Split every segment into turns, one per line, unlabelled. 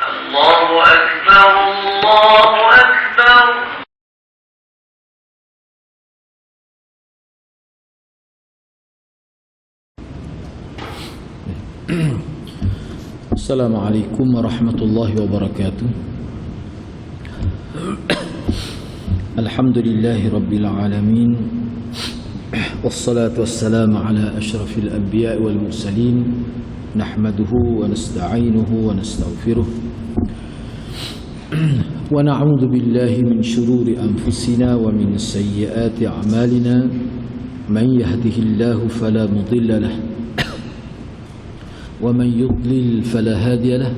الله أكبر الله أكبر.
Assalamualaikum warahmatullahi wabarakatuh. Alhamdulillahi rabbil alamin. Wassalatu wassalamu ala asyrafil anbiya'i wal mursalin. Nahmaduhu wa nasta'inuhu wa nastaghfiruh. Wa na'udzu billahi min shururi anfusina wa min sayyiati a'malina. Man yahdihillahu fala mudilla lahu wa man yudlil fala hadiya lahu.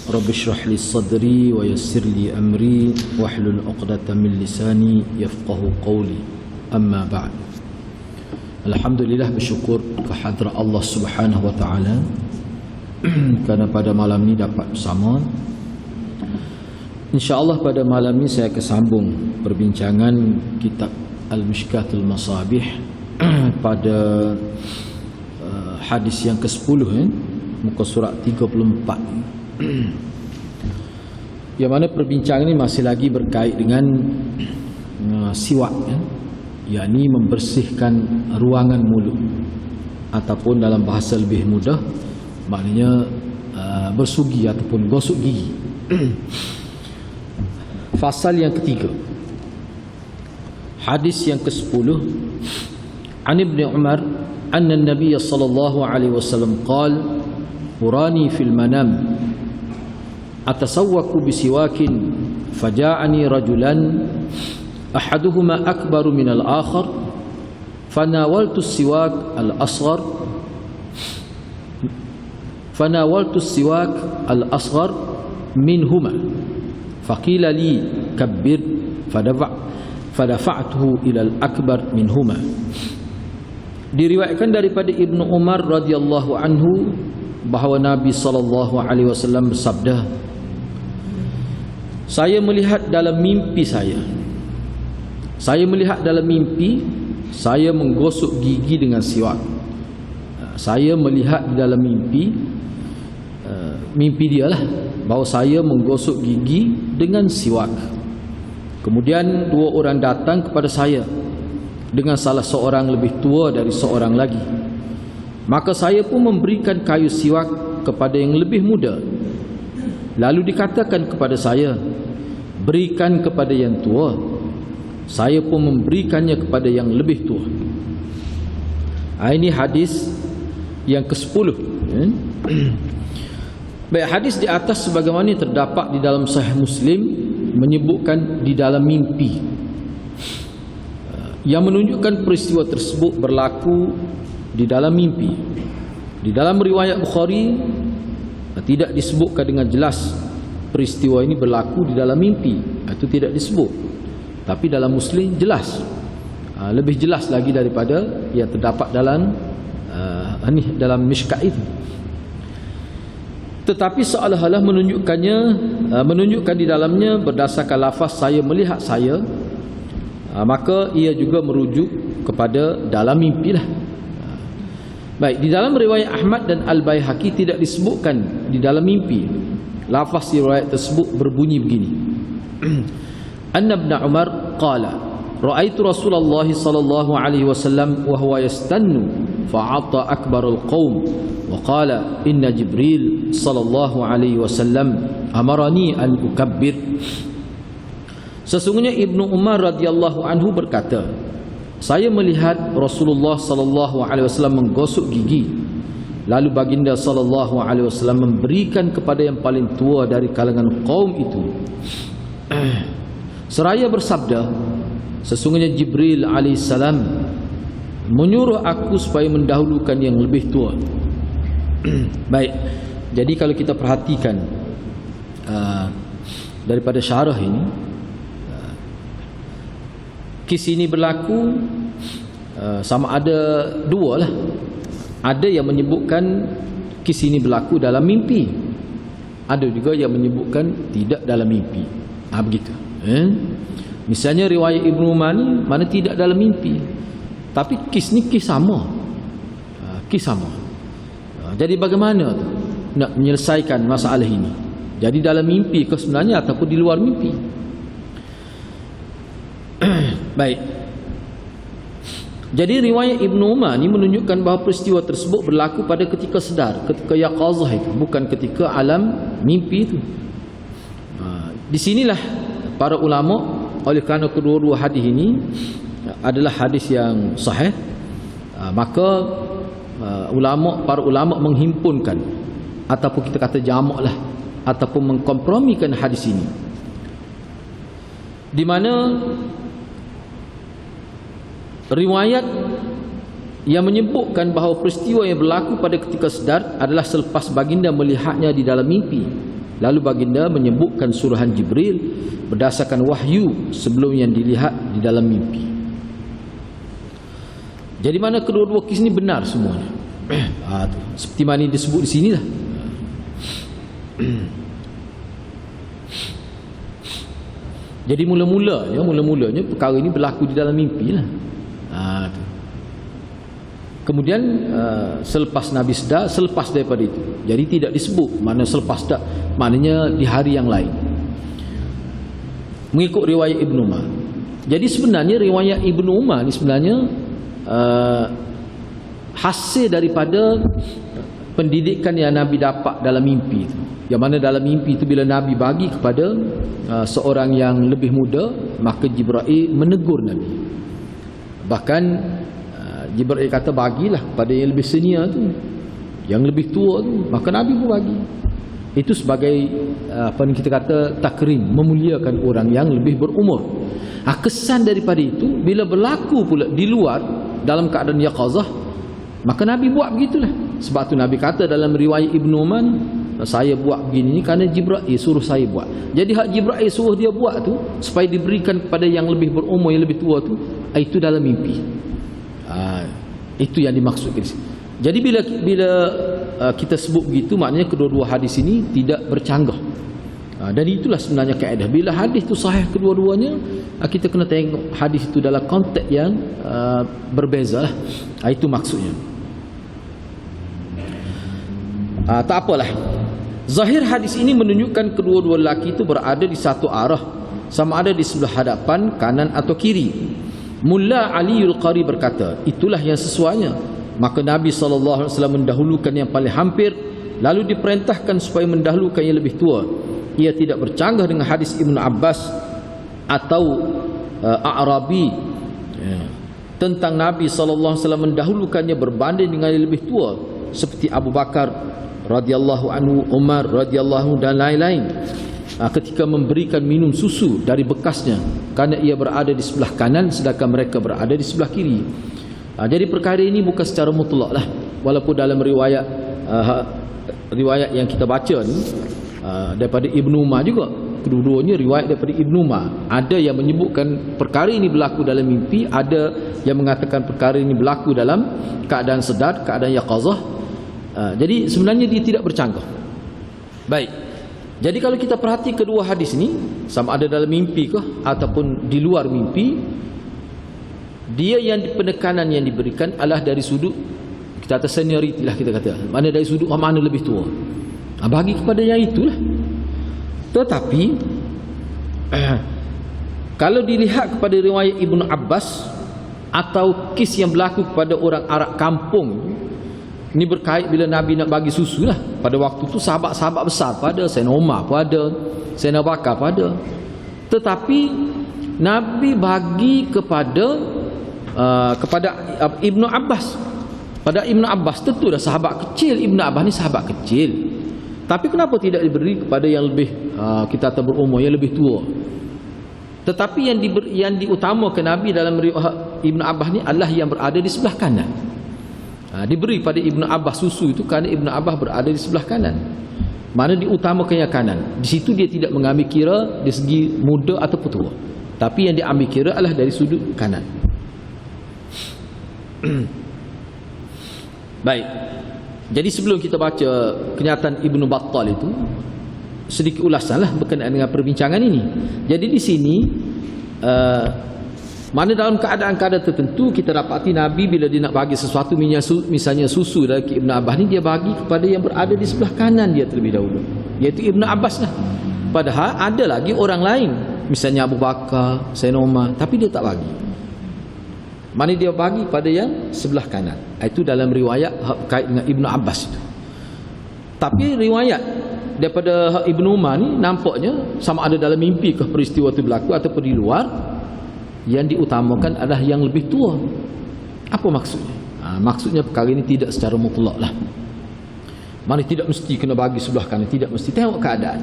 Rabbi shrah li sadri wa yassir li amri wahlul 'uqdatam min lisani yafqahu qawli. Amma ba'd. Alhamdulillah, bersyukur kehadrat Allah Subhanahu wa taala kerana pada malam ini dapat bersama. Insya-Allah pada malam ini saya akan sambung perbincangan kitab Al-Mishkatul Masabih pada hadis yang ke-10 muka surat 34. Yang mana perbincangan ini masih lagi berkait dengan siwak, yakni membersihkan ruangan mulut, ataupun dalam bahasa lebih mudah maknanya bersugi ataupun gosok gigi. Fasal yang ketiga, hadis yang ke-10. An Ibn Umar anna an-nabiy sallallahu alaihi wasallam qala urani fil manam atasawwaku bisiwakin faja'ani rajulan ahaduhuma akbaru min al-akhar fanawaltu as-siwak al-asghar minhuma faqila li kabbir fadafa'tuhu ila al-akbar minhuma. Diriwayatkan daripada Ibnu Umar radhiyallahu anhu bahawa Nabi sallallahu alaihi wasallam bersabda, saya melihat dalam mimpi saya menggosok gigi dengan siwak. Saya melihat di dalam mimpi dia lah, bahawa saya menggosok gigi dengan siwak. Kemudian dua orang datang kepada saya dengan salah seorang lebih tua dari seorang lagi. Maka saya pun memberikan kayu siwak kepada yang lebih muda. Lalu dikatakan kepada saya, berikan kepada yang tua. Saya pun memberikannya kepada yang lebih tua. Ini hadis yang ke-10. Baik, hadis di atas sebagaimana terdapat di dalam Sahih Muslim menyebutkan di dalam mimpi, yang menunjukkan peristiwa tersebut berlaku di dalam mimpi. Di dalam riwayat Bukhari tidak disebutkan dengan jelas peristiwa ini berlaku di dalam mimpi, itu tidak disebut. Tapi dalam Muslim jelas, lebih jelas lagi daripada yang terdapat dalam Mishkat itu. Tetapi seolah-olah menunjukkan di dalamnya berdasarkan lafaz saya melihat saya, maka ia juga merujuk kepada dalam mimpi lah. Baik, di dalam riwayat Ahmad dan Al-Baihaqi tidak disebutkan di dalam mimpi. Lafaz riwayat tersebut berbunyi begini. Anna Ibn Umar qala ra'aitu Rasulullah sallallahu alaihi wasallam wa huwa yastannu fa'ata akbarul qaum wa qala inna Jibril sallallahu alaihi wasallam amarani an ukabbir. Sesungguhnya Ibnu Umar radhiyallahu anhu berkata, saya melihat Rasulullah sallallahu alaihi wasallam menggosok gigi. Lalu baginda sallallahu alaihi wasallam memberikan kepada yang paling tua dari kalangan kaum itu. Seraya bersabda, sesungguhnya Jibril alaihissalam menyuruh aku supaya mendahulukan yang lebih tua. Baik, jadi kalau kita perhatikan daripada syarah ini, kisah ini berlaku sama ada dua lah. Ada yang menyebutkan kisah ini berlaku dalam mimpi, ada juga yang menyebutkan tidak dalam mimpi. Begitu. Misalnya riwayat Ibnu Umar ni mana tidak dalam mimpi, tapi kisah ni kisah sama. Kisah sama. Jadi bagaimana nak menyelesaikan masalah ini? Jadi dalam mimpi ke sebenarnya ataupun di luar mimpi. Baik. Jadi riwayat Ibnu Umar ni menunjukkan bahawa peristiwa tersebut berlaku pada ketika sedar, ketika yaqazah itu, bukan ketika alam mimpi itu. Di sinilah para ulama, oleh kerana kedua-dua hadis ini adalah hadis yang sahih, maka para ulama menghimpunkan ataupun kita kata jamaklah ataupun mengkompromikan hadis ini, di mana riwayat yang menyebutkan bahawa peristiwa yang berlaku pada ketika sedar adalah selepas baginda melihatnya di dalam mimpi. Lalu baginda menyebutkan suruhan Jibril berdasarkan wahyu sebelum yang dilihat di dalam mimpi. Jadi mana kedua-dua kisah ini benar semuanya. Seperti mana disebut di sinilah. Jadi mula-mulanya perkara ini berlaku di dalam mimpi lah. Kemudian selepas Nabi sedar, selepas daripada itu. Jadi tidak disebut mana selepas tak, maknanya di hari yang lain. Mengikut riwayat Ibnu Umar. Jadi sebenarnya riwayat Ibnu Umar ni sebenarnya hasil daripada pendidikan yang Nabi dapat dalam mimpi itu. Yang mana dalam mimpi itu bila Nabi bagi kepada seorang yang lebih muda, maka Jibril menegur Nabi. Bahkan Jibril kata bagilah pada yang lebih senior tu, yang lebih tua tu, maka Nabi pun bagi. Itu sebagai apa yang kita kata takrim, memuliakan orang yang lebih berumur. Kesan daripada itu bila berlaku pula di luar dalam keadaan yaqazah, maka Nabi buat begitulah. Sebab tu Nabi kata dalam riwayat Ibnu Umar, saya buat begini ni kerana Jibril suruh saya buat. Jadi hak Jibril suruh dia buat tu supaya diberikan kepada yang lebih berumur, yang lebih tua tu, itu dalam mimpi. Itu yang dimaksudkan. Jadi bila kita sebut begitu, maknanya kedua-dua hadis ini tidak bercanggah. Dan itulah sebenarnya kaedah. Bila hadis itu sahih kedua-duanya, kita kena tengok hadis itu dalam konteks yang berbeza lah. Itu maksudnya. Tak apalah. Zahir hadis ini menunjukkan kedua-dua lelaki itu berada di satu arah, sama ada di sebelah hadapan, kanan atau kiri. Mulla Aliul Qari berkata, itulah yang sesuainya. Maka Nabi SAW mendahulukan yang paling hampir, lalu diperintahkan supaya mendahulukan yang lebih tua. Ia tidak bercanggah dengan hadis Ibnu Abbas atau A'rabi tentang Nabi SAW mendahulukannya berbanding dengan yang lebih tua, seperti Abu Bakar radhiyallahu anhu, Umar radhiyallahu dan lain-lain, ketika memberikan minum susu dari bekasnya, kerana ia berada di sebelah kanan sedangkan mereka berada di sebelah kiri. Jadi perkara ini bukan secara mutlak lah, walaupun dalam riwayat yang kita baca ni daripada Ibnu Umar juga, kedua-duanya riwayat daripada Ibnu Umar, ada yang menyebutkan perkara ini berlaku dalam mimpi, ada yang mengatakan perkara ini berlaku dalam keadaan sedar, keadaan yaqazah. Jadi sebenarnya dia tidak bercanggah. Baik. Jadi kalau kita perhati kedua hadis ni, sama ada dalam mimpi ke ataupun di luar mimpi, dia yang penekanan yang diberikan adalah dari sudut kita kata seniority lah, kita kata mana dari sudut mana lebih tua, bagi kepada yang itulah. Tetapi kalau dilihat kepada riwayat Ibnu Abbas atau kes yang berlaku kepada orang Arab kampung, ini berkait bila Nabi nak bagi susu lah. Pada waktu tu sahabat-sahabat besar pada, Sayyidina Umar pun ada, Sayyidina Bakar pun ada. Tetapi Nabi bagi kepada Ibnu Abbas. Pada Ibnu Abbas tentu dah sahabat kecil. Ibnu Abbas ni sahabat kecil. Tapi kenapa tidak diberi kepada yang lebih kita kata berumur, yang lebih tua? Tetapi yang diutamakan Nabi dalam Ibnu Abbas ni adalah yang berada di sebelah kanan. Diberi pada Ibnu Abbas susu itu kerana Ibnu Abbas berada di sebelah kanan. Mana diutamakan yang kanan. Di situ dia tidak mengambil kira dari segi muda atau tua, tapi yang diambil kira adalah dari sudut kanan. Baik. Jadi sebelum kita baca kenyataan Ibnu Battal itu, sedikit ulasanlah berkenaan dengan perbincangan ini. Jadi di sini Mana dalam keadaan-keadaan tertentu kita dapati Nabi bila dia nak bagi sesuatu, misalnya susu dari Ibn Abbas ni, dia bagi kepada yang berada di sebelah kanan dia terlebih dahulu, iaitu Ibn Abbas lah. Padahal ada lagi orang lain, misalnya Abu Bakar, Sayyidina Umar, tapi dia tak bagi. Mana dia bagi pada yang sebelah kanan. Itu dalam riwayat kait dengan Ibn Abbas itu. Tapi riwayat daripada Ibn Umar ni nampaknya sama ada dalam mimpi ke peristiwa itu berlaku ataupun di luar, yang diutamakan adalah yang lebih tua. Apa maksudnya? Maksudnya perkara ini tidak secara mutlak lah. Mana tidak mesti kena bagi sebelah kanan, tidak mesti. Tengok keadaan.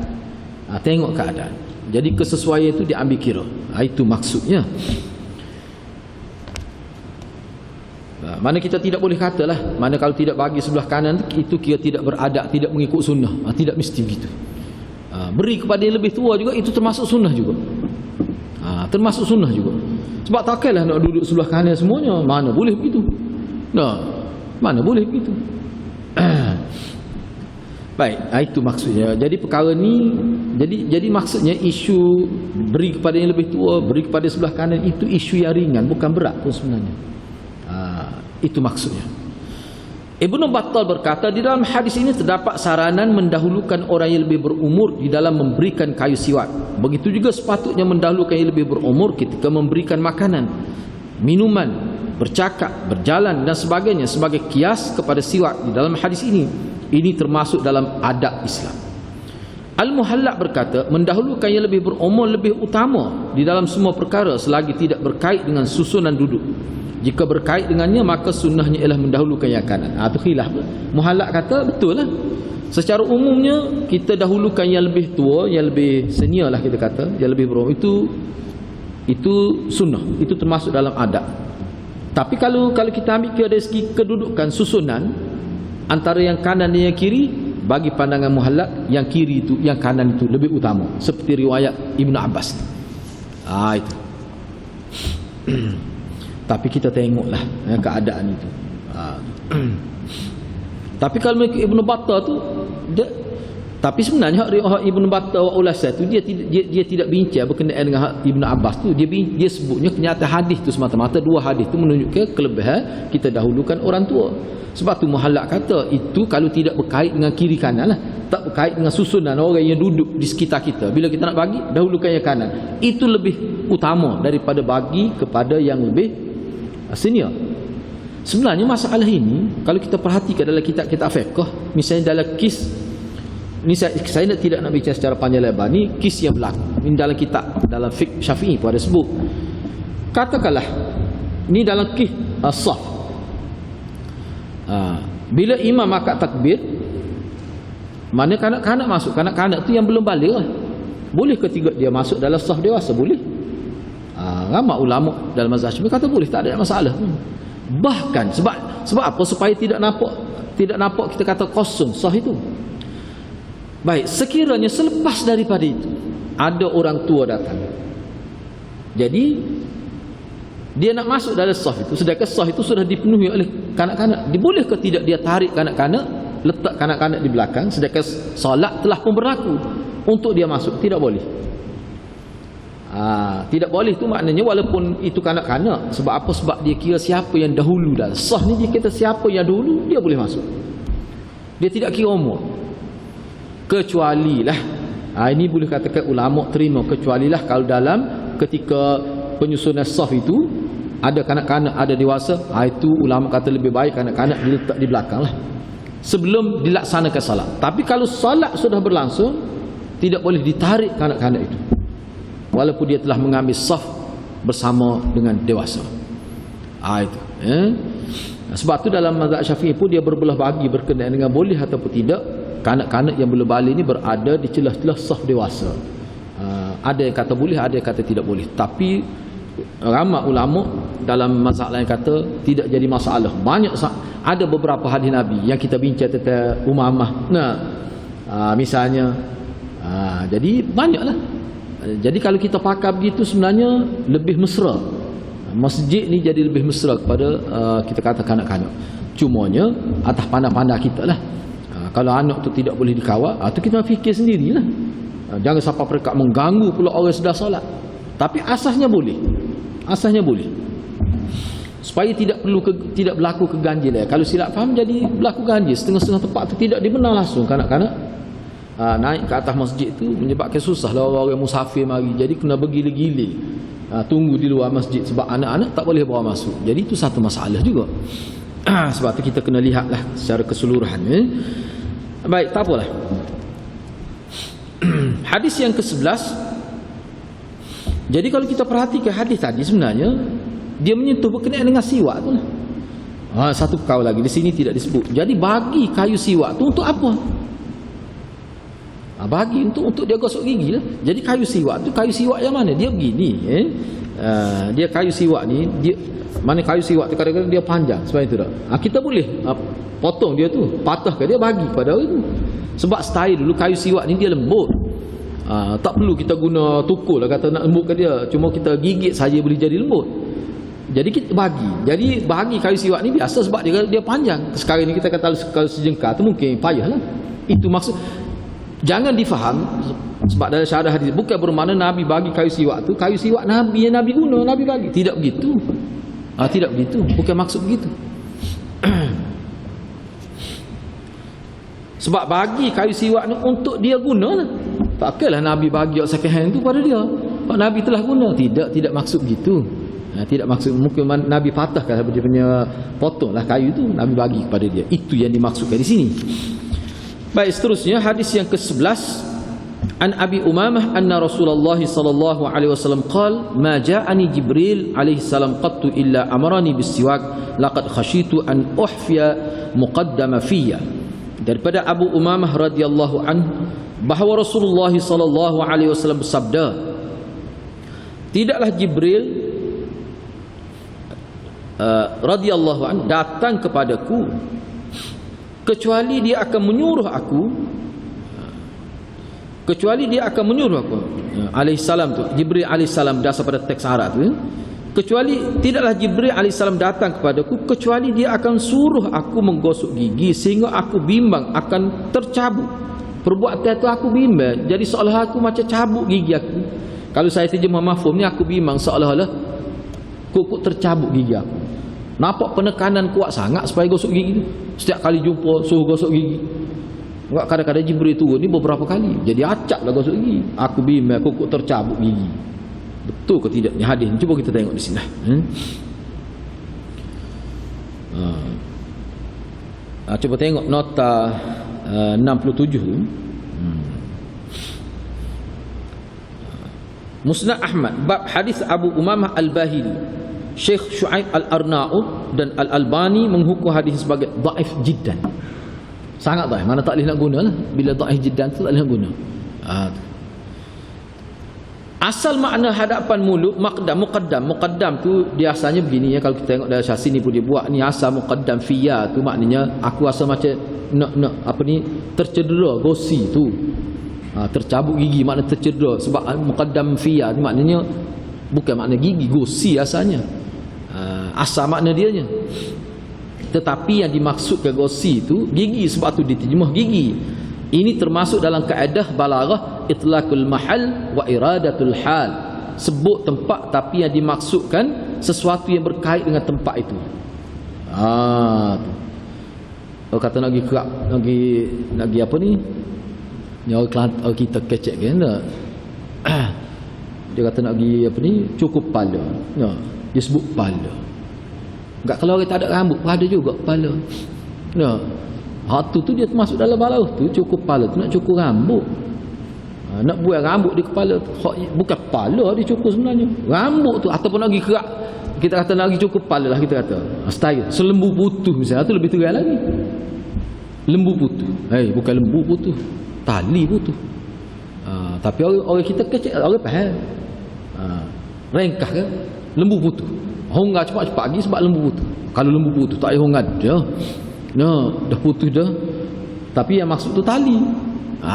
Tengok keadaan. Jadi kesesuaian itu diambil kira. Itu maksudnya. Mana kita tidak boleh katalah, mana kalau tidak bagi sebelah kanan itu kira tidak beradab, tidak mengikut sunnah. Tidak mesti begitu. Beri kepada yang lebih tua juga itu termasuk sunnah juga. Termasuk sunnah juga. Sebab takkanlah nak duduk sebelah kanan semuanya. Mana boleh begitu. Mana boleh begitu. Baik, itu maksudnya. Jadi perkara ni, jadi maksudnya isu beri kepada yang lebih tua, beri kepada sebelah kanan, itu isu yang ringan, bukan berat pun sebenarnya. Itu maksudnya. Ibnu Battal berkata, di dalam hadis ini terdapat saranan mendahulukan orang yang lebih berumur di dalam memberikan kayu siwak. Begitu juga sepatutnya mendahulukan yang lebih berumur ketika memberikan makanan, minuman, bercakap, berjalan dan sebagainya sebagai kias kepada siwak di dalam hadis ini. Ini termasuk dalam adab Islam. Al-Muhallaq berkata, mendahulukan yang lebih berumur lebih utama di dalam semua perkara selagi tidak berkait dengan susunan duduk. Jika berkait dengannya, maka sunnahnya ialah mendahulukan yang kanan. Itu khilaf. Muhallaq kata betul lah. Secara umumnya kita dahulukan yang lebih tua, yang lebih senior lah kita kata, yang lebih berumur. Itu sunnah. Itu termasuk dalam adab. Tapi kalau kita ambil dari segi kedudukan susunan antara yang kanan dan yang kiri, bagi pandangan Muhallaq, yang kiri itu, yang kanan itu lebih utama. Seperti riwayat Ibn Abbas. Itu. Tapi kita tengoklah keadaan itu. Tapi kalau Ibn Battal tu tapi sebenarnya Ibn Battal wa Ulasah tu dia tidak bincang berkenaan dengan Ibn Abbas tu. Dia sebutnya kenyataan hadis tu semata-mata. Dua hadis tu menunjukkan kelebihan kita dahulukan orang tua. Sebab tu Muhallaq kata itu kalau tidak berkait dengan kiri kanan lah, tak berkait dengan susunan orang yang duduk di sekitar kita. Bila kita nak bagi, dahulukan yang kanan. Itu lebih utama daripada bagi kepada yang lebih senior. Sebenarnya masalah ini kalau kita perhatikan dalam kitab-kitab fiqh, misalnya dalam kis ni, saya tidak nak bincang secara panjang lebar, ni kis yang berlaku ini dalam kitab, dalam fiqh Syafi'i pun ada sebut. Katakanlah ni dalam kis as-saf, bila imam akad takbir, mana kanak-kanak masuk, kanak-kanak tu yang belum balik lah. Boleh ketika dia masuk dalam saf dewasa? Boleh. Ramai ulama dalam mazhab Syafi'i kata boleh, tak ada masalah. Bahkan sebab apa? Supaya tidak nampak kita kata kosong sah itu. Baik, sekiranya selepas daripada itu ada orang tua datang, jadi dia nak masuk dalam sah itu, sedangkan sah itu sudah dipenuhi oleh kanak-kanak, boleh ke tidak dia tarik kanak-kanak, letak kanak-kanak di belakang, sedangkan solat telah pun berlaku untuk dia masuk? Tidak boleh. Tidak boleh tu maknanya walaupun itu kanak-kanak. Sebab apa? Sebab dia kira siapa yang dahulu dah. Sah ni dia kata siapa yang dahulu, dia boleh masuk. Dia tidak kira umur. Kecualilah, ini boleh katakan ulama terima, kecualilah kalau dalam ketika penyusunan saf itu ada kanak-kanak, ada dewasa, itu ulama kata lebih baik kanak-kanak diletak di belakang lah sebelum dilaksanakan salat. Tapi kalau salat sudah berlangsung, tidak boleh ditarik kanak-kanak itu walaupun dia telah mengambil saf bersama dengan dewasa. Itu sebab tu dalam mazhab Syafi'i pun dia berbelah bagi berkenaan dengan boleh ataupun tidak kanak-kanak yang belum balik ini berada di celah-celah saf dewasa. Ada yang kata boleh, ada yang kata tidak boleh. Tapi ramai ulama dalam mazhab lain kata tidak jadi masalah. Banyak ada beberapa hadis Nabi yang kita bincang tentang Umamah. Misalnya jadi banyaklah. Jadi kalau kita pakai begitu sebenarnya lebih mesra. Masjid ni jadi lebih mesra kepada kita kata kanak-kanak. Cumanya atas pandang-pandang kita lah. Kalau anak tu tidak boleh dikawal, tu kita fikir sendirilah. Jangan sampai mereka mengganggu pula orang sedang solat. Tapi asasnya boleh. Asalnya boleh. Supaya tidak berlaku keganjilan. Kalau silap faham jadi berlaku ganjil. Setengah-setengah tempat tu tidak dibenar langsung kanak-kanak. Naik ke atas masjid tu menyebabkan susah lah orang musafir mari. Jadi kena bergila-gila. Tunggu di luar masjid sebab anak-anak tak boleh bawa masuk. Jadi itu satu masalah juga. Sebab tu kita kena lihatlah secara keseluruhan. Baik, tak apalah. Hadis yang ke-11. Jadi kalau kita perhatikan hadis tadi sebenarnya dia menyentuh berkenaan dengan siwak tu. Satu perkara lagi di sini tidak disebut. Jadi bagi kayu siwak tu untuk apa? Bagi untuk dia gosok gigi lah. Jadi kayu siwak tu kayu siwak yang mana? Dia begini, dia kayu siwak ni dia mana kayu siwak tu kadang-kadang dia panjang sebab itu dah. Kita boleh potong dia tu, patahkan dia bagi pada orang tu. Sebab style dulu kayu siwak ni dia lembut. Tak perlu kita guna tukul lah kata nak lembutkan dia. Cuma kita gigit saja boleh jadi lembut. Jadi kita bagi. Jadi bagi kayu siwak ni biasa sebab dia panjang. Sekarang ni kita kata kalau sejengkal tu mungkin payahlah. Itu maksud. Jangan difaham sebab dalam syarah hadis bukan bermakna Nabi bagi kayu siwak tu kayu siwak Nabi yang Nabi guna, Nabi bagi. Tidak begitu. Tidak begitu. Bukan maksud begitu. Sebab bagi kayu siwak ni untuk dia guna lah. Takkanlah Nabi bagi second hand tu pada dia. Pak Nabi telah guna. Tidak maksud begitu. Tidak maksud mungkin Nabi patahkan dia punya potonglah kayu tu Nabi bagi kepada dia. Itu yang dimaksudkan di sini. Baik, seterusnya hadis yang ke-11 an Abi Umamah anna Rasulullah sallallahu alaihi wasallam qala ma ja'ani Jibril alaihi salam qattu illa amarani bis-siwak laqad khashitu an uhfiya muqaddama fiyya. Daripada Abu Umamah radhiyallahu anhu bahawa Rasulullah sallallahu alaihi wasallam bersabda, tidaklah Jibril radhiyallahu anhu datang kepadaku kecuali dia akan menyuruh aku alaihissalam tu Jibril alaihissalam dasar pada teks Arab tu kecuali tidaklah Jibril alaihissalam datang kepadaku kecuali dia akan suruh aku menggosok gigi sehingga aku bimbang akan tercabut perbuatan itu. Aku bimbang jadi seolah aku macam cabut gigi aku. Kalau saya terjemah mafhum ni aku bimbang seolah-olah kok tercabut gigi aku. Nampak penekanan kuat sangat supaya gosok gigi tu. Setiap kali jumpa suruh gosok gigi. Enggak, kadang-kadang Jibril turun ni beberapa kali. Jadi acak lah gosok gigi. Aku bimbang kok tercabut gigi. Betul ke tidak ni hadis ni? Cuba kita tengok di sini. Cuba tengok nota 67 tu. Musnad Ahmad bab hadis Abu Umamah Al-Bahili. Syekh Shu'aib Al-Arnaud dan Al-Albani menghukum hadis sebagai dhaif jiddan. Sangat dhaif. Mana tak boleh nak guna lah. Bila dhaif jiddan tu tak boleh nak guna. Asal makna hadapan mulut muqaddam tu dia asalnya begini ya. Kalau kita tengok dari syasih ni pun dia buat ni asal muqaddam fiyya tu maknanya aku rasa macam nak apa ni tercedera gosi tu. Tercabut gigi makna tercedera sebab muqaddam fiyya ni maknanya bukan makna gigi, gosi asalnya. Asal makna dianya. Tetapi yang dimaksudkan gosi itu gigi sebab tu diterjemah gigi. Ini termasuk dalam kaedah balaghah itlaqul mahal wa iradatul hal. Sebut tempat tapi yang dimaksudkan sesuatu yang berkait dengan tempat itu. Kalau kata nak pergi kerap, nak pergi apa ni? Ni orang kita kecek kan tak? Dia kata nak pergi apa ni? Cukup kepala. Ya, dia sebut kepala. Enggak, kalau orang tak ada rambut pun ada juga kepala. Ya. Tu dia termasuk dalam balaghah tu, cukup kepala tu nak cukur rambut. Nak buat rambut di kepala tu. Bukan kepala dia cukur sebenarnya. Rambut tu ataupun nak pergi kerak. Kita kata nak pergi cukur kepala lah kita kata. Style selembu putuh misalnya tu lebih terang lagi. Lembu putuh. Bukan lembu putuh. Tali putuh. Tapi orang kita kecil, orang faham. Rengkah kan? Lembu putuh. Hongga cepat-cepat lagi sebab lembu putuh. Kalau lembu putuh tak payah hongga dia. Dah putus dah. Tapi yang maksud tu tali.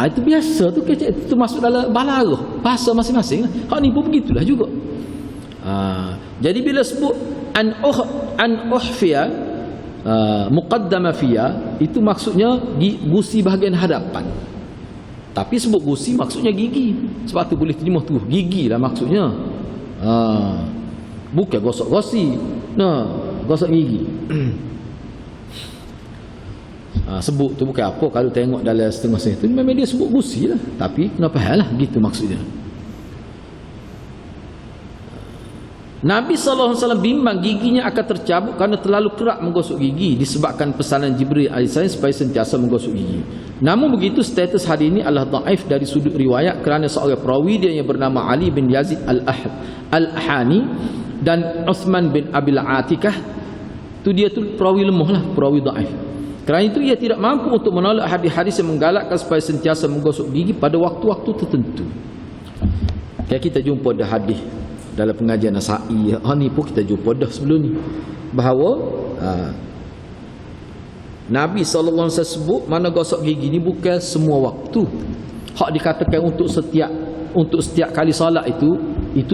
Itu biasa tu kecil. Itu masuk dalam balaghah bahasa masing-masing. Hak ni pun begitulah juga. Jadi bila sebut an uhfiya muqaddama fiya, itu maksudnya gusi bahagian hadapan. Tapi sebut gusi maksudnya gigi. Sebab tu boleh terjemah tu gigi lah maksudnya. Bukan gosok-gosi. Nah, gosok gigi. Sebut tu bukan apa. Kalau tengok dalam setengah tu memang dia sebut gusi lah. Tapi kenapa hal lah gitu maksudnya. Nabi SAW bimbang giginya akan tercabut kerana terlalu kerap menggosok gigi disebabkan pesanan Jibril AS supaya sentiasa menggosok gigi. Namun begitu status hadis ini adalah dhaif dari sudut riwayat kerana seorang perawi dia yang bernama Ali bin Yazid Al-Ahani dan Uthman bin Abil Atikah tu dia tu perawi lemah lah, perawi dhaif. Kerana itu ia tidak mampu untuk menolak hadis-hadis yang menggalakkan supaya sentiasa menggosok gigi pada waktu-waktu tertentu. Kayak kita jumpa dah hadis dalam pengajian Nasa'i ni pun kita jumpa dah sebelum ni bahawa Nabi SAW sebut mana gosok gigi ni bukan semua waktu. Hak dikatakan untuk setiap kali solat itu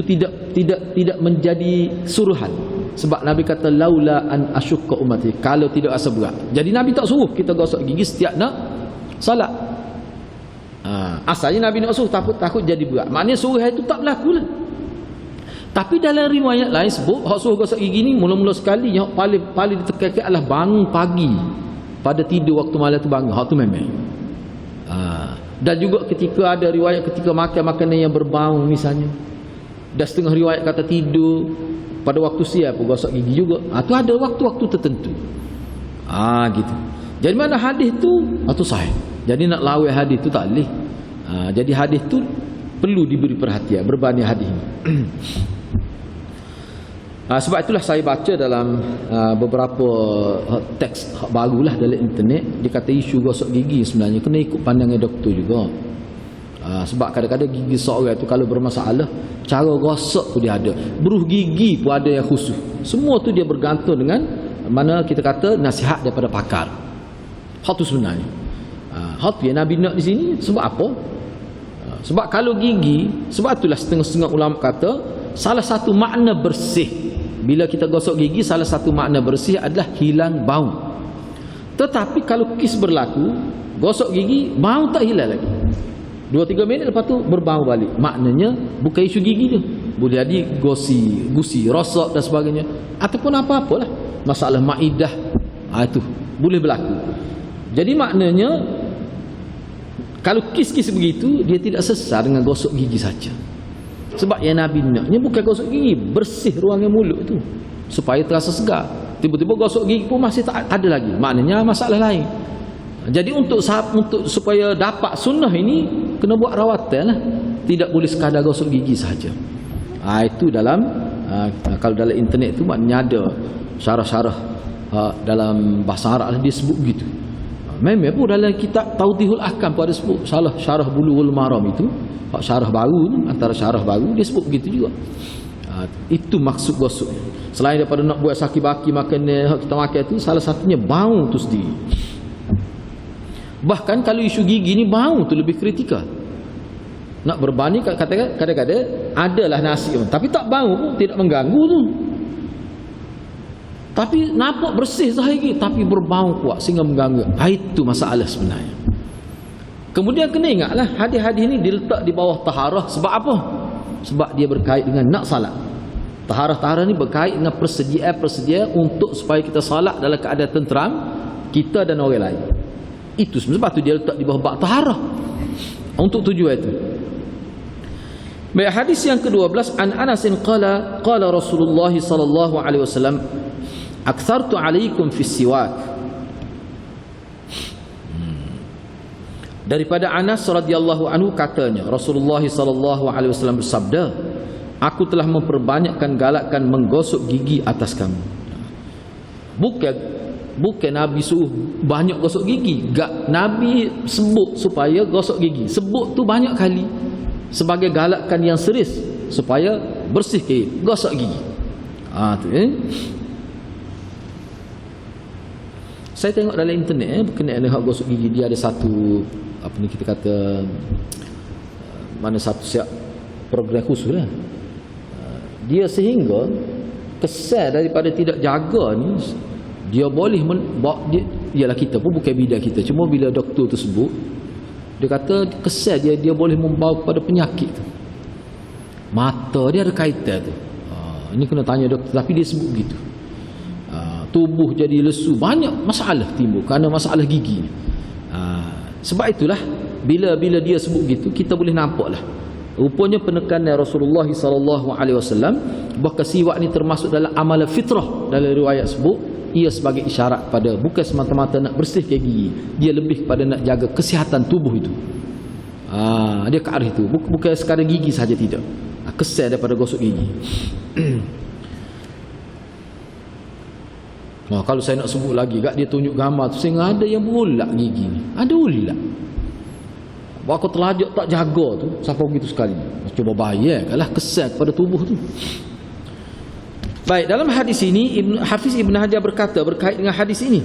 tidak menjadi suruhan. Sebab Nabi kata laula an asyukka ummati, kalau tidak rasa berat. Jadi Nabi tak suruh kita gosok gigi setiap nak solat. Asalnya Nabi nak suruh takut jadi berat. Maknanya suruh itu tak berlaku lah. Tapi dalam riwayat lain sebut hak suruh gosok gigi ni mula-mula sekali yang paling ditekankan adalah bangun pagi. Pada tidur waktu malam tu bangun. Hak tu memang. Dan juga ketika ada riwayat ketika makan makanan yang berbau misalnya. Dan setengah riwayat kata tidur pada waktu siap pun gosok gigi juga. Tu ada waktu-waktu tertentu. Gitu. Jadi mana hadis tu? Tu sahih. Jadi nak lawan hadis tu tak boleh. Jadi hadis tu perlu diberi perhatian berbanding hadis ni. Sebab itulah saya baca dalam beberapa teks barulah dalam internet, dia kata isu gosok gigi sebenarnya kena ikut pandangan doktor juga. Sebab kadang-kadang gigi seorang tu kalau bermasalah, cara gosok tu dia ada. Beruh gigi pun ada yang khusus. Semua tu dia bergantung dengan mana kita kata nasihat daripada pakar. Hak tu sebenarnya. Hak tu yang Nabi nak di sini sebab apa? Sebab kalau gigi, sebab itulah setengah-setengah ulama kata salah satu makna bersih bila kita gosok gigi, salah satu makna bersih adalah hilang bau. Tetapi kalau kis berlaku, gosok gigi, bau tak hilang lagi. 2-3 minit lepas tu berbau balik. Maknanya bukan isu gigi tu. Boleh jadi gusi, rosak dan sebagainya. Ataupun apa-apalah. Masalah maidah. Itu boleh berlaku. Jadi maknanya kalau kis-kis begitu, dia tidak sesat dengan gosok gigi saja. Sebab yang Nabi naknya bukan gosok gigi, bersih ruangan mulut tu supaya terasa segar. Tiba-tiba gosok gigi pun masih tak ada lagi. Maknanya masalah lain. Jadi untuk supaya dapat sunnah ini kena buat rawatan lah. Tidak boleh sekadar gosok gigi saja. Itu dalam kalau dalam internet tu maknanya ada syarah-syarah dalam bahasa Arab dia sebut begitu. Memang pun dalam kitab Tawdihul Ahkam pun ada sebut syarah Bulughul Maram itu, syarah baru tu, antara syarah baru dia sebut begitu juga. Itu maksud gosok. Selain daripada nak buat saki-baki makanan kita makan tu, salah satunya bau tu sendiri. Bahkan kalau isu gigi ni bau tu lebih kritikal. Nak berbanding katakan kadang-kadang adalah nasi tapi tak bau pun, tidak mengganggu tu. Tapi nampak bersih sehari tapi berbau kuat sehingga mengganggu. Itu masalah sebenarnya. Kemudian kena ingatlah hadis-hadis ini diletak di bawah taharah sebab apa? Sebab dia berkait dengan nak salat. Taharah ni berkait dengan persediaan untuk supaya kita salat dalam keadaan tenteram kita dan orang lain. Itu sebab tu dia letak di bawah bab taharah. Untuk tujuan itu. Baik, hadis yang ke-12 an Anasin qala Rasulullah sallallahu alaihi wasallam aktsartu alaikum fis siwak. Daripada Anas radhiyallahu anhu katanya Rasulullah sallallahu alaihi wasallam bersabda, aku telah memperbanyakkan galakkan menggosok gigi atas kamu. Bukan Nabi suruh banyak gosok gigi. Nabi sebut supaya gosok gigi. Sebut tu banyak kali sebagai galakkan yang serius supaya bersih gosok gigi. Tu Saya tengok dalam internet berkenaan dengan gosok gigi, dia ada satu apa ni kita kata mana satu siap program khusus lah. Dia sehingga kesan daripada tidak jaga ni dia boleh ialah kita pun bukan bidang kita, cuma bila doktor tu sebut dia kata kesan dia boleh membawa kepada penyakit tu. Mata dia ada kaitan tu. Ini kena tanya doktor, tapi dia sebut begitu. Tubuh jadi lesu, banyak masalah timbul kerana masalah gigi ni. Sebab itulah bila dia sebut gitu, kita boleh nampaklah rupanya penekanan Rasulullah SAW bahawa siwak ni termasuk dalam amalan fitrah. Dalam riwayat sebut ia sebagai isyarat pada bukan semata-mata nak bersihkan gigi, dia lebih kepada nak jaga kesihatan tubuh itu. Dia ke arah itu, bukan sekadar gigi saja, tidak. Kesal daripada gosok gigi. Kalau saya nak sebut lagi, dia tunjuk gambar tu, sehingga ada yang berulat gigi ni, ada ulat. Bahawa kau terlajak tak jaga tu, siapa begitu sekali. Cuba bayangkanlah kesal kepada tubuh tu. Baik, dalam hadis ini Hafiz Ibn Hajar berkata berkait dengan hadis ini.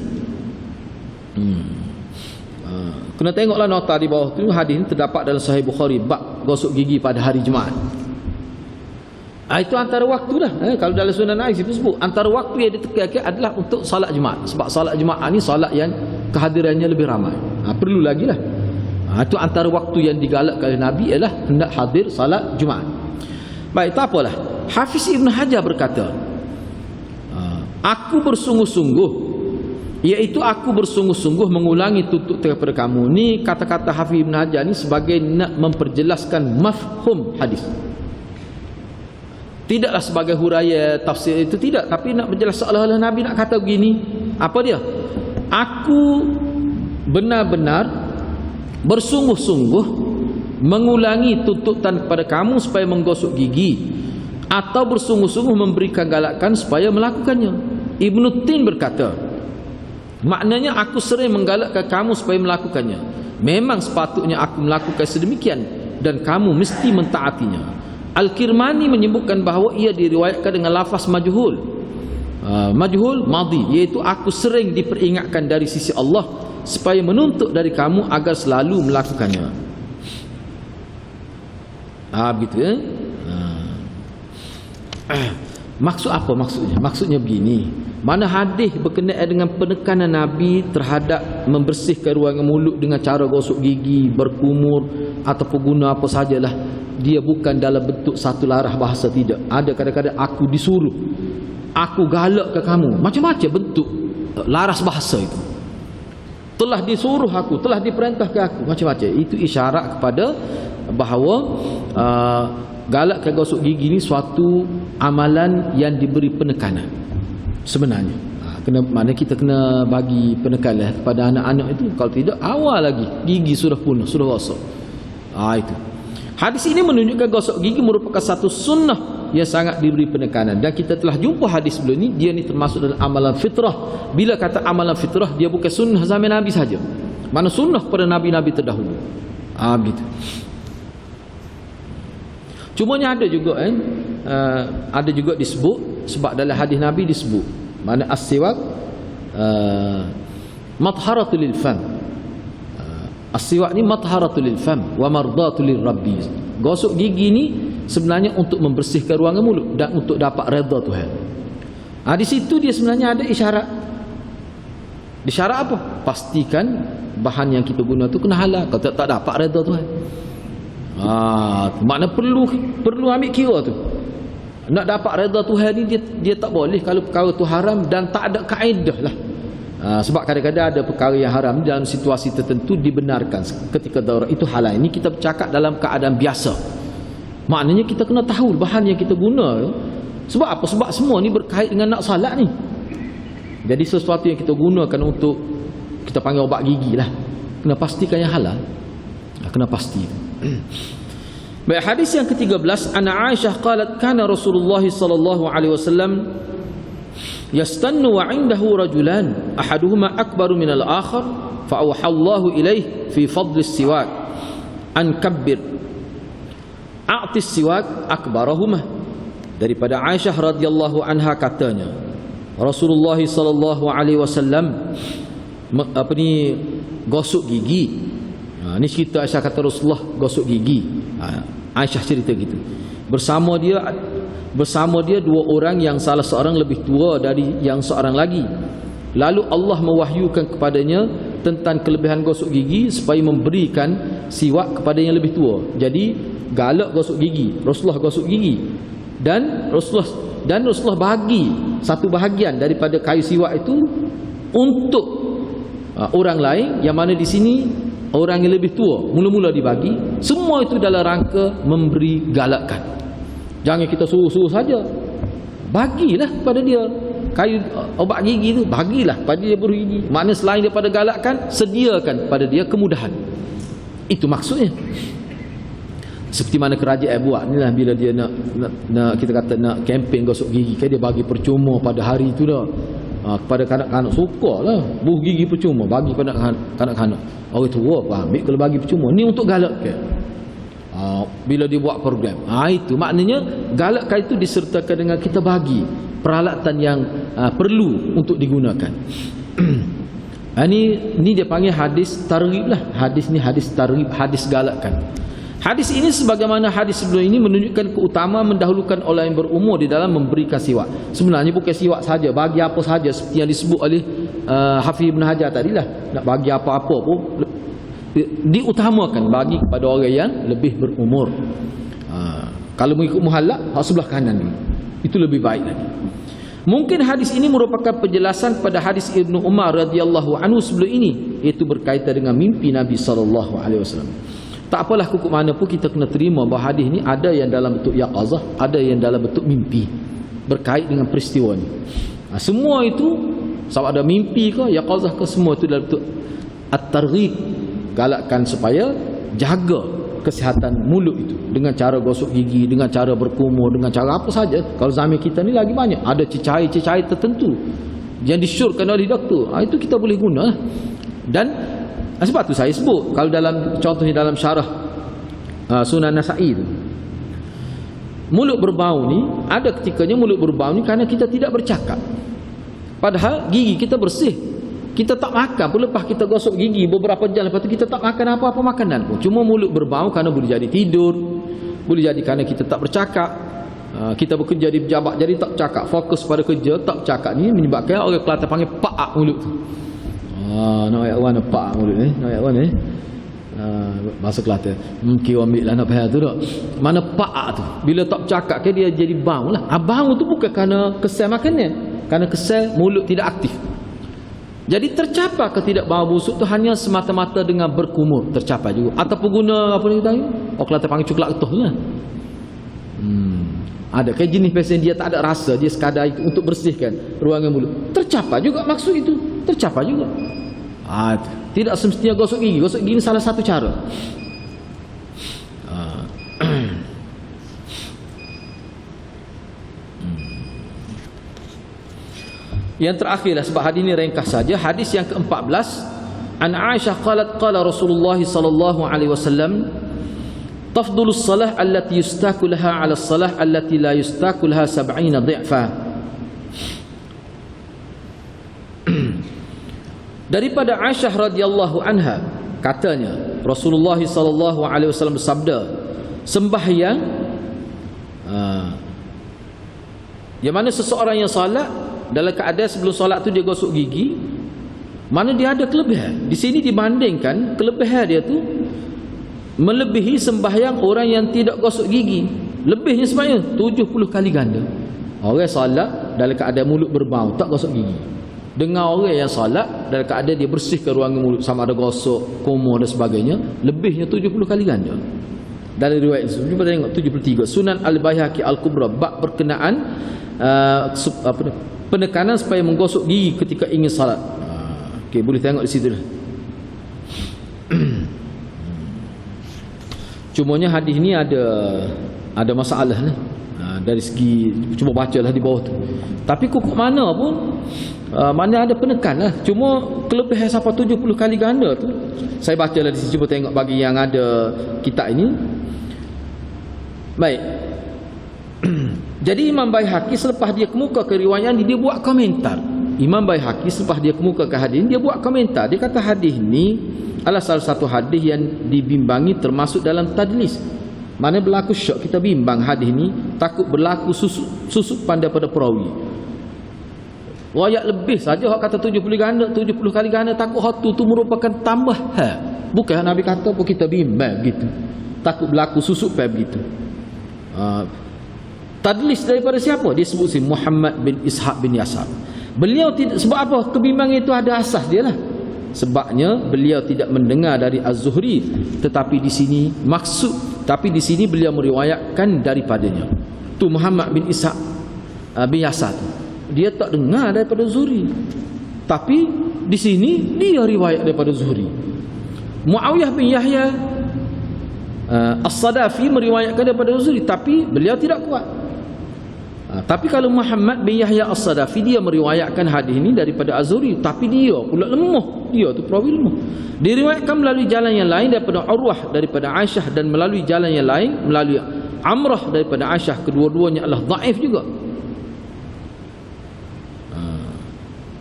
Kena tengoklah nota di bawah tu, hadis ini terdapat dalam Sahih Bukhari bab gosok gigi pada hari Jumaat. Itu antara waktu dah. Kalau dalam Sunan Aisyah itu sebut antara waktu yang ditekankan adalah untuk salat Jumaat. Sebab salat Jumaat ni salat yang kehadirannya lebih ramai. Perlu lagi lah. Itu antara waktu yang digalakkan oleh Nabi ialah hendak hadir salat Jumaat. Baik, tak apalah. Hafiz Ibn Hajar berkata, aku bersungguh-sungguh, iaitu aku bersungguh-sungguh mengulangi tuntutan kepada kamu. Ni kata-kata Hafiz Ibn Hajar ni sebagai nak memperjelaskan mafhum hadis. Tidaklah sebagai huraian tafsir itu, tidak, tapi nak menjelaskan seolah-olah Nabi nak kata begini. Apa dia? Aku benar-benar bersungguh-sungguh mengulangi tuntutan kepada kamu supaya menggosok gigi, atau bersungguh-sungguh memberikan galakan supaya melakukannya. Ibnu Tin berkata, maknanya aku sering menggalakkan kamu supaya melakukannya. Memang sepatutnya aku melakukan sedemikian dan kamu mesti mentaatinya. Al-Kirmani menyebutkan bahawa ia diriwayatkan dengan lafaz majhul. Majhul madhi, iaitu aku sering diperingatkan dari sisi Allah supaya menuntut dari kamu agar selalu melakukannya. Begitu ya. Maksud apa maksudnya? Maksudnya begini. Mana hadis berkenaan dengan penekanan Nabi terhadap membersihkan ruangan mulut dengan cara gosok gigi, berkumur ataupun guna apa sajalah, dia bukan dalam bentuk satu larah bahasa, tidak. Ada kadang-kadang aku disuruh, aku galak ke kamu, macam-macam bentuk laras bahasa itu. Telah disuruh aku, telah diperintahkan aku, macam-macam. Itu isyarat kepada bahawa galak ke gosok gigi ni suatu amalan yang diberi penekanan sebenarnya. Mana kita kena bagi penekanan kepada anak-anak itu. Kalau tidak, awal lagi gigi sudah punah, sudah gosok. Itu hadis ini menunjukkan gosok gigi merupakan satu sunnah yang sangat diberi penekanan. Dan kita telah jumpa hadis sebelum ni, dia ni termasuk dalam amalan fitrah. Bila kata amalan fitrah, dia bukan sunnah zaman Nabi saja, mana sunnah kepada Nabi-Nabi terdahulu. Begitu. Cumanya ada juga ada juga disebut, sebab dalam hadis Nabi disebut mana as-siwak mathharatul lil fam. As-siwak ni mathharatul lil fam wa mardatul lir rabbi. Gosok gigi ni sebenarnya untuk membersihkan ruangan mulut dan untuk dapat redha Tuhan. Di situ dia sebenarnya ada isyarat. Isyarat apa? Pastikan bahan yang kita guna tu kena halal. Kalau tak dapat redha Tuhan. Makna perlu ambil kira tu. Nak dapat redha Tuhan ni, dia tak boleh kalau perkara tu haram dan tak ada kaedah lah. Sebab kadang-kadang ada perkara yang haram dalam situasi tertentu dibenarkan ketika daurah, itu halal. Ini kita bercakap dalam keadaan biasa. Maknanya kita kena tahu bahan yang kita guna. Sebab apa? Sebab semua ni berkait dengan nak salat ni. Jadi sesuatu yang kita gunakan untuk, kita panggil obat gigi lah, kena pastikan yang halal. Kena pasti. Baik, hadis yang ke-13, Ana Aisyah qalat kana Rasulullah sallallahu alaihi wasallam yastannu wa 'indahu rajulan ahaduhuma akbaru min al-akhar fa awha Allahu ilayhi fi fadl as-siwak an kabbir a'ti as-siwak akbarahuma. Daripada Aisyah radhiyallahu anha katanya, Rasulullah sallallahu alaihi wasallam gosok gigi. Ni cerita Aisyah kata Rasulullah gosok gigi. Aisyah cerita gitu. Bersama dia dua orang yang salah seorang lebih tua dari yang seorang lagi. Lalu Allah mewahyukan kepadanya tentang kelebihan gosok gigi supaya memberikan siwak kepada yang lebih tua. Jadi galak gosok gigi, Rasulullah gosok gigi. Dan Rasulullah Dan Rasulullah bagi satu bahagian daripada kayu siwak itu untuk orang lain, yang mana di sini orang yang lebih tua mula-mula dibagi. Semua itu dalam rangka memberi galakan. Jangan kita suruh-suruh saja. Bagilah pada dia kayu obat gigi tu, bagilah pada dia bergigi. Makna selain daripada galakkan, sediakan pada dia kemudahan. Itu maksudnya. Seperti mana kerajaan buat ni lah, bila dia nak kita kata nak kempen gosok gigi, kan dia bagi percuma pada hari itu dah. Kepada kanak-kanak sukarlah buh gigi percuma, bagi pada kanak-kanak. Orang tua apa ambil kalau bagi percuma. Ni untuk galakkan. Bila dia buat program, itu maknanya galakkan itu disertakan dengan kita bagi peralatan yang perlu untuk digunakan. Ini dia panggil hadis targhib lah. Hadis ni hadis targhib, hadis galakkan. Hadis ini sebagaimana hadis sebelum ini menunjukkan keutamaan mendahulukan orang yang berumur di dalam memberikan siwak. Sebenarnya bukan siwak saja, bagi apa saja seperti yang disebut oleh Hafiz Ibn Hajar tadilah. Nak bagi apa-apa pun diutamakan bagi kepada orang yang lebih berumur. Kalau mengikut muhallak, sebelah kanan ni, itu lebih baik lagi. Mungkin hadis ini merupakan penjelasan pada hadis Ibnu Umar radhiyallahu anhu sebelum ini, iaitu berkaitan dengan mimpi Nabi sallallahu alaihi wasallam. Tak apalah, kukuk mana pun kita kena terima bahawa hadis ni ada yang dalam bentuk yaqazah, ada yang dalam bentuk mimpi berkait dengan peristiwa ni. Semua itu sama ada mimpi ke yaqazah ke, semua itu dalam bentuk at-targhib, galakkan supaya jaga kesihatan mulut itu dengan cara gosok gigi, dengan cara berkumur, dengan cara apa saja. Kalau zaman kita ni lagi banyak, ada cecair-cecair tertentu yang disyorkan oleh doktor. Itu kita boleh guna. Dan sebab tu saya sebut, kalau dalam contohnya dalam syarah Sunan Nasa'i tu, mulut berbau ni, ada ketikanya mulut berbau ni kerana kita tidak bercakap. Padahal gigi kita bersih, kita tak makan pun lepas kita gosok gigi beberapa jam lepas tu kita tak makan apa-apa makanan pun. Cuma mulut berbau kerana boleh jadi tidur, boleh jadi kerana kita tak bercakap. Kita bekerja di pejabat jadi tak cakap, fokus pada kerja, tak cakap. Ni menyebabkan orang Kelantan panggil paak mulut tu. Nak ayat wan pak mulut ni, nak ayat wan ni. Bahasa Kelantan. Kira ambil lah nak faham tu tak. Mana pak tu, bila tak cakap ke dia jadi bau lah. Bau tu bukan kerana kesal makannya, kerana kesal mulut tidak aktif. Jadi tercapai ke tidak bau busuk tu hanya semata-mata dengan berkumur, tercapai juga. Ataupun guna apa ni tadi? Orang Kelantan panggil coklat utuh lah. Ada kayak jenis pesen dia tak ada rasa, dia sekadar itu untuk bersihkan ruangan mulut. Tercapai juga maksud itu, tercapai juga. Tidak semestinya gosok gigi. Gosok gigi salah satu cara. Yang terakhirlah, sebab hadis ini ringkas saja. Hadis yang ke-14, an Aisyah qalat qala Rasulullah sallallahu alaihi wasallam, tafdulus salah allati yustaku laha ala salah allati la yustaku laha 70 dhi'fa. Daripada Aisyah radhiyallahu anha, katanya Rasulullah sallallahu alaihi wasallam bersabda, sembahyang yang mana seseorang yang solat dalam keadaan sebelum solat tu dia gosok gigi, mana dia ada kelebihan. Di sini dibandingkan kelebihan dia tu melebihi sembahyang orang yang tidak gosok gigi. Lebihnya sembahyang 70 kali ganda. Orang solat dalam keadaan mulut berbau tak gosok gigi, dengan orang yang solat dalam keadaan dia bersihkan ruangan mulut, sama ada gosok, kumur dan sebagainya, lebihnya 70 kali ganda. Dari riwayat itu cuba tengok 73 Sunan Al-Baihaqi Al-Kubra, bab berkenaan penekanan supaya menggosok gigi ketika ingin salat. Okey, boleh tengok di situ dah. Cumanya hadis ni ada masalah lah. Dari segi cuba bacalah di bawah tu. Tapi kukuk mana pun mana ada penekan lah. Cuma kelebihan sampai 70 kali ganda tu saya bacalah di sini, cuba tengok bagi yang ada kitab ini. Baik. Jadi Imam Baihaqi selepas dia kemukakan riwayat ni, dia buat komentar. Imam Baihaqi selepas dia kemukakan hadis, dia buat komentar. Dia kata hadis ni adalah salah satu hadis yang dibimbangi termasuk dalam tadlis. Mana berlaku syok, kita bimbang hadis ni, takut berlaku susuk pandai pada perawi. Riwayat lebih saja hak kata 70 kali ganda, takut hak tu merupakan tambahan. Bukan Nabi kata pun kita bimbang gitu. Takut berlaku susuk pada begitu. Tadlis daripada siapa? Dia sebut si Muhammad bin Ishaq bin Yasar. Beliau tidak, sebab apa? Kebimbangan itu ada asas dia lah. Sebabnya beliau tidak mendengar dari Az-Zuhri, tetapi di sini tapi di sini beliau meriwayatkan daripadanya. Tu Muhammad bin Ishaq bin Yasar tu, dia tak dengar daripada Zuhri, tapi di sini dia riwayat daripada Zuhri. Muawiyah bin Yahya As-Sadafi meriwayatkan daripada Zuhri, tapi beliau tidak kuat. Tapi kalau Muhammad bin Yahya As-Sadafi, dia meriwayatkan hadis ini daripada Az-Zuhri, tapi dia pula lemah. Dia tu perawi lemah. Diriwayatkan melalui jalan yang lain daripada Urwah daripada Aisyah, dan melalui jalan yang lain melalui Amrah daripada Aisyah. Kedua-duanya adalah dhaif juga.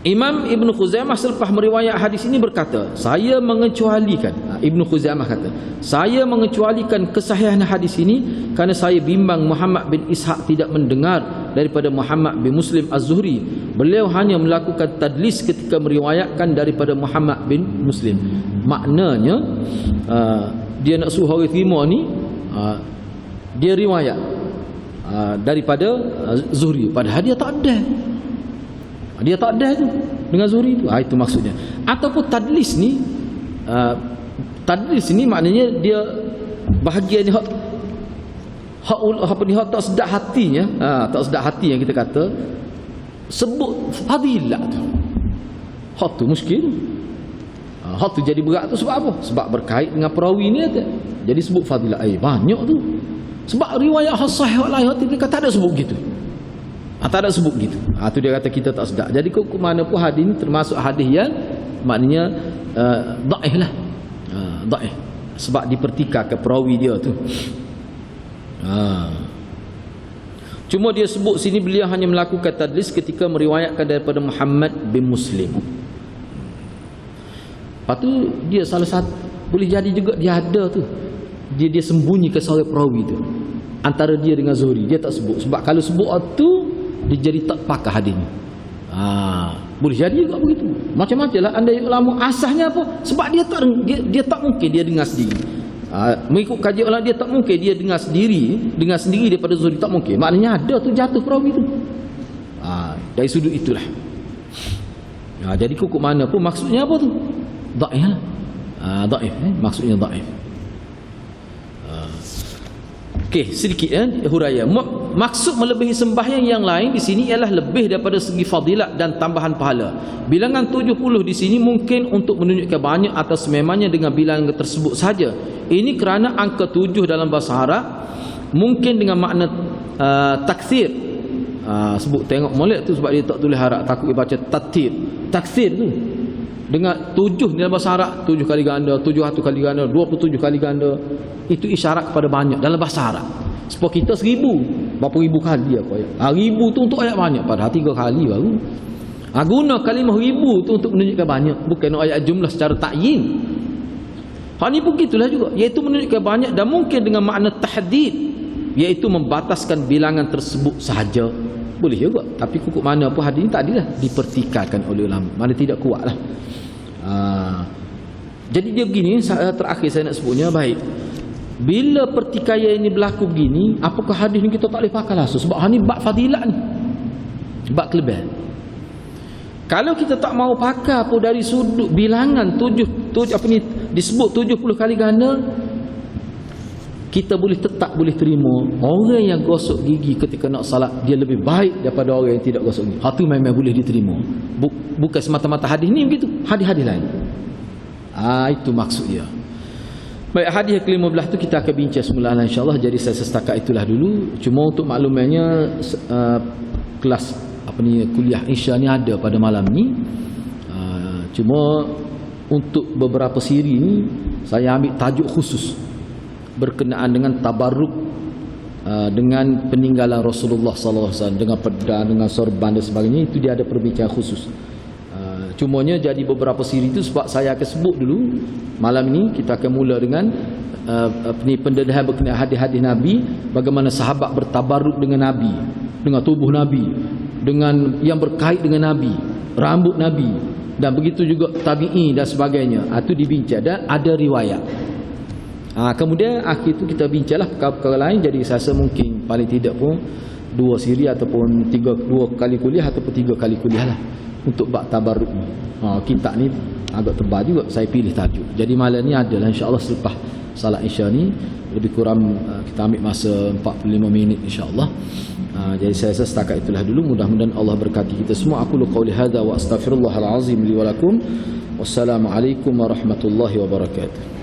Imam Ibn Khuzaimah selepas meriwayat hadis ini berkata, saya mengecualikan, Ibn Khuzaimah kata, saya mengecualikan kesahihan hadis ini kerana saya bimbang Muhammad bin Ishaq tidak mendengar daripada Muhammad bin Muslim Az-Zuhri. Beliau hanya melakukan tadlis ketika meriwayatkan daripada Muhammad bin Muslim. Maknanya dia nak suruh orang terima ni, dia riwayat daripada Zuhri, padahal dia tak ada. Dia tak ada tu dengan Zuhri tu. Itu maksudnya. Ataupun tadlis ni, tadlis ni maknanya dia bahagian hak apa ni, hak tak sedap hatinya, tak sedap hati yang kita kata sebut fadilah tu. Hak tu muskil. Hak tu jadi berat tu sebab apa? Sebab berkait dengan perawi ni aja. Jadi sebut fadilah. Banyak tu. Sebab riwayat sahih lain hati dia kata ada sebut gitu. Tak ada sebut gitu. Tu dia kata kita tak sedap. Jadi ke mana pun hadis ni termasuk hadis yang maknanya dhaif lah. Dhaif. Sebab dipertikaikan perawi dia tu. Cuma dia sebut sini beliau hanya melakukan tadlis ketika meriwayatkan daripada Muhammad bin Muslim. Lepas tu dia salah satu, boleh jadi juga dia ada tu. Dia sembunyikan seorang perawi tu antara dia dengan Zuhri. Dia tak sebut. Sebab kalau sebut tu dia jadi tak pakar hadis ni. Boleh jadi juga begitu. Macam-macam lah andai ulama. Asasnya apa? Sebab dia tak mungkin dia dengar sendiri. Mengikut kajian ulama, dia tak mungkin dia dengar sendiri daripada Zuhri, tak mungkin. Maknanya ada tu jatuh perawi tu. Dari sudut itulah. Jadi kukuk mana pun maksudnya apa tu? Dhaif lah. Dhaif, maksudnya dhaif. Okey, sedikit huraian. Maksud melebihi sembahyang yang lain di sini ialah lebih daripada segi fadilat dan tambahan pahala. Bilangan 70 di sini mungkin untuk menunjukkan banyak atau sememangnya dengan bilangan tersebut saja. Ini kerana angka 7 dalam bahasa Arab mungkin dengan makna takthir. Sebut tengok molek tu sebab dia tak tulis Arab, takut dia baca tatir. Takthir tu dengan 7 dalam bahasa Arab, 7 kali ganda, 71 kali ganda, 27 kali ganda. Itu isyarat kepada banyak dalam bahasa Arab. Sebab kita 1000, berapa ribu kali apa ayat. 1000 tu untuk ayat banyak, padahal 3 kali baru. Guna kalimah 1000 tu untuk menunjukkan banyak, bukan ayat jumlah secara ta'yin. Hal ni pun gitulah juga, iaitu menunjukkan banyak dan mungkin dengan makna tahdid, iaitu membataskan bilangan tersebut sahaja. Boleh juga, tapi kukuk mana pun hadis ni tadi lah dipertikaikan oleh ulama. Mana tidak kuat lah. Jadi dia begini, terakhir saya nak sebutnya, baik. Bila pertikaian ini berlaku begini, apakah hadis ni kita tak boleh pakai langsung? Sebab ni bab fadilat ni, bab kelebihan. Kalau kita tak mau pakai apa dari sudut bilangan 7 apa ni disebut 70 kali ganda, kita tetap boleh terima orang yang gosok gigi ketika nak salat dia lebih baik daripada orang yang tidak gosok gigi. Itu memang boleh diterima. Bukan semata-mata hadis ni begitu, hadis-hadis lain. Itu maksud dia. Baik, hadis ke-15 tu kita akan bincang semula insya-Allah. Jadi saya setakat itulah dulu. Cuma untuk maklumannya kelas kuliah Isya ni ada pada malam ni. Cuma untuk beberapa siri ni saya ambil tajuk khusus berkenaan dengan tabarruk dengan peninggalan Rasulullah sallallahu alaihi wasallam, dengan pedang, dengan sorban dan sebagainya. Itu dia ada perbincangan khusus. Cumanya jadi beberapa siri itu sebab saya akan sebut dulu. Malam ini kita akan mula dengan pendedahan berkenaan hadis-hadis Nabi, bagaimana sahabat bertabarruk dengan Nabi, dengan tubuh Nabi, dengan yang berkait dengan Nabi, rambut Nabi, dan begitu juga tabi'i dan sebagainya. Itu dibincang dan ada riwayat. Kemudian akhir itu kita bincanglah perkara-perkara lain. Jadi saya rasa mungkin paling tidak pun 2 siri ataupun 2 kali kuliah ataupun 3 kali kuliah lah untuk bab tabarruk ni. Kitab ni agak tebal juga, saya pilih tajuk. Jadi malam ni adalah insya-Allah selepas salat Isya ni, lebih kurang kita ambil masa 45 minit insya-Allah. Jadi saya rasa setakat itulah dulu. Mudah-mudahan Allah berkati kita semua. Aku qauli hadza wa astaghfirullahal azim li wa lakum. Wassalamualaikum warahmatullahi wabarakatuh.